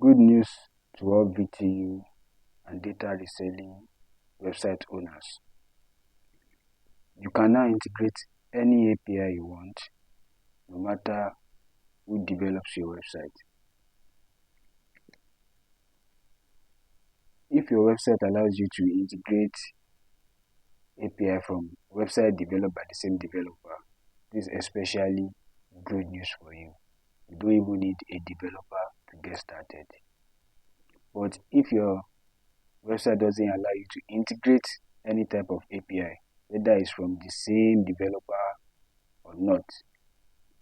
Good news to all VTU and data reselling website owners. You can now integrate any API you want, no matter who develops your website. If your website allows you to integrate API from website developed by the same developer, this is especially good news for you. You don't even need a developer to get started. But if your website doesn't allow you to integrate any type of API, whether it's from the same developer or not,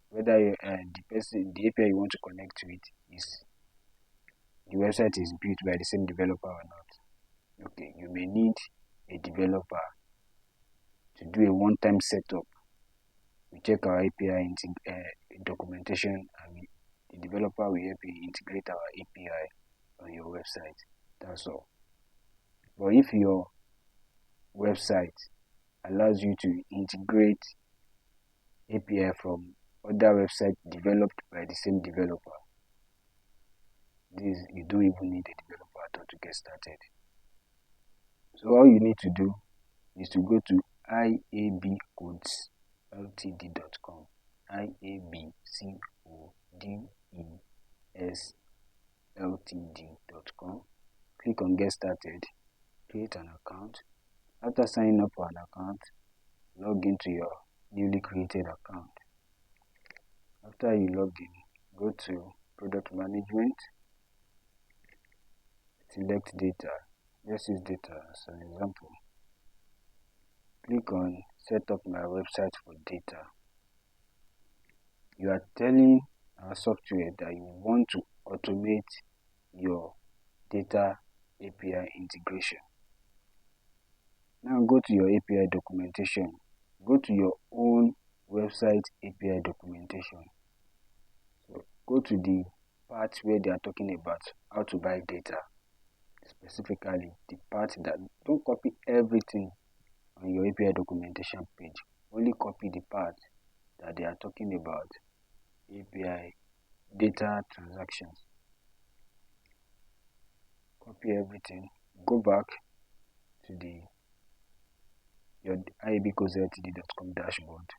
whether the API you want to connect to it is the website is built by the same developer or not, okay, you may need a developer to do a one-time setup. We check our API documentation, and the developer will help you integrate our API on your website. That's all. But if your website allows you to integrate API from other websites developed by the same developer, you don't even need a developer at all to get started. So all you need to do is to go to iabcodesltd.com, iabcodesltd.com. Click on Get Started, create an account. After signing up for an account, log into your newly created account. After you log in, go to Product Management, select Data. Let's use data as an example. Click on Set up my website for data. You are telling our software that you want to automate your data API integration. Now go to your API documentation. Go to your own website API documentation. So go to the part where they are talking about how to buy data. Specifically, the part that don't copy everything on your API documentation page. Only copy the part that they are talking about API data transactions. Copy everything. Go back to your iabcodesltd.com dashboard.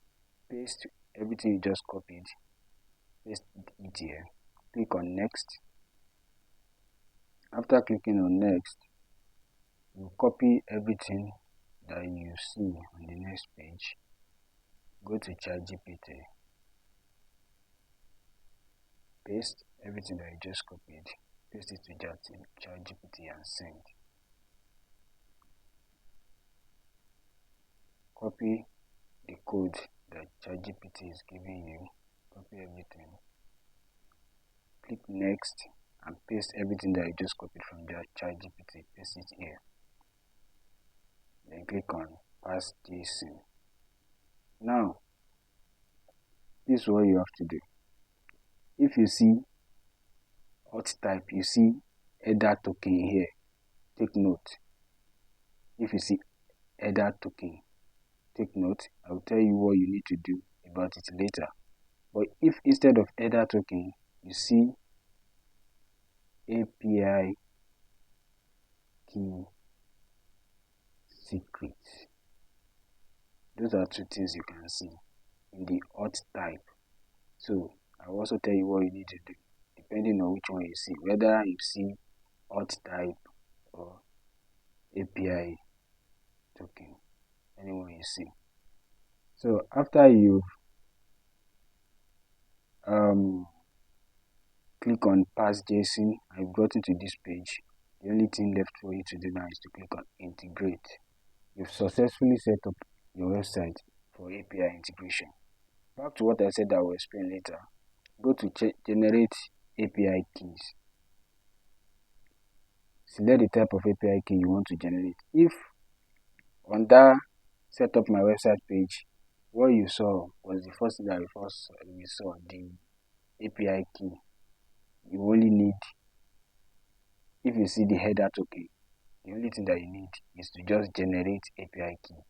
Paste everything you just copied. Paste it here. Click on Next. After clicking on Next, you copy everything that you see on the next page. Go to ChatGPT. Paste everything that you just copied. Paste it to ChatGPT and send. Copy the code that ChatGPT is giving you. Copy everything. Click Next and paste everything that you just copied from ChatGPT. Paste it here. Then click on Pass JSON. Now, this is what you have to do. If you see hot type, you see header token here. Take note. If you see header token, take note. I will tell you what you need to do about it later. But if instead of header token, you see API key secret, those are two things you can see in the hot type. So I will also tell you what you need to do depending on which one you see, whether you see hot type or API token, anyone you see. So after you click on Pass JSON, I've gotten to this page. The only thing left for you to do now is to click on Integrate. You've successfully set up your website for API integration. Back to what I said I will explain later. Go to Generate API keys. Select the type of API key you want to generate. If on that Set up my website page, what you saw was the first thing that we saw, the API key. You only need, if you see the header token, the only thing that you need is to just generate API key.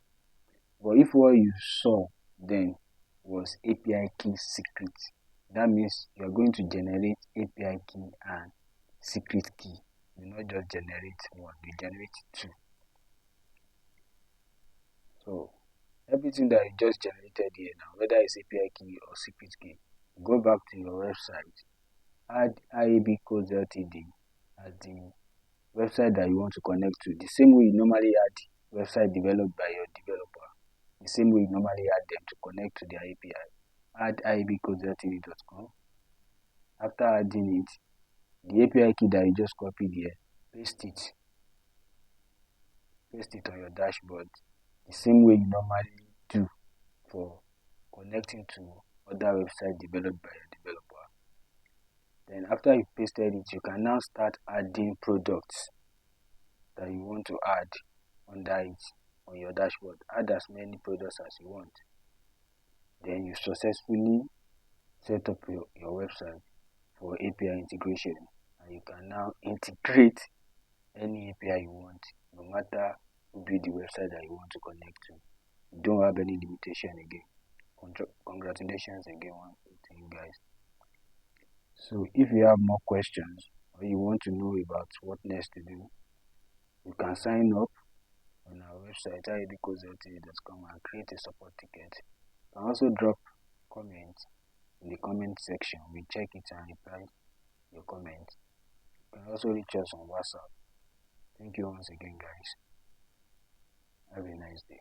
But if what you saw then was API key secret, that means you are going to generate API key and secret key. You not just generate one, you generate two. So everything that you just generated here now, whether it's API key or secret key, go back to your website, add IAB codes LTD as the website that you want to connect to. The same way you normally add website developed by your developer, the same way you normally add them to connect to their API. Add iabcodesltd.com. After adding it, the API key that you just copied here, paste it on your dashboard the same way you normally do for connecting to other websites developed by your developer. Then after you pasted it, you can now start adding products that you want to add under it on your dashboard. Add as many products as you want. Then you successfully set up your website for API integration, and you can now integrate any API you want, no matter who be the website that you want to connect to. You don't have any limitation again. Congratulations again to you guys. So if you have more questions or you want to know about what next to do, you can sign up on our website iabcodesltd.com and create a support ticket. You can also drop comments in the comment section. We check it and reply your comments. You can also reach us on WhatsApp. Thank you once again, guys. Have a nice day.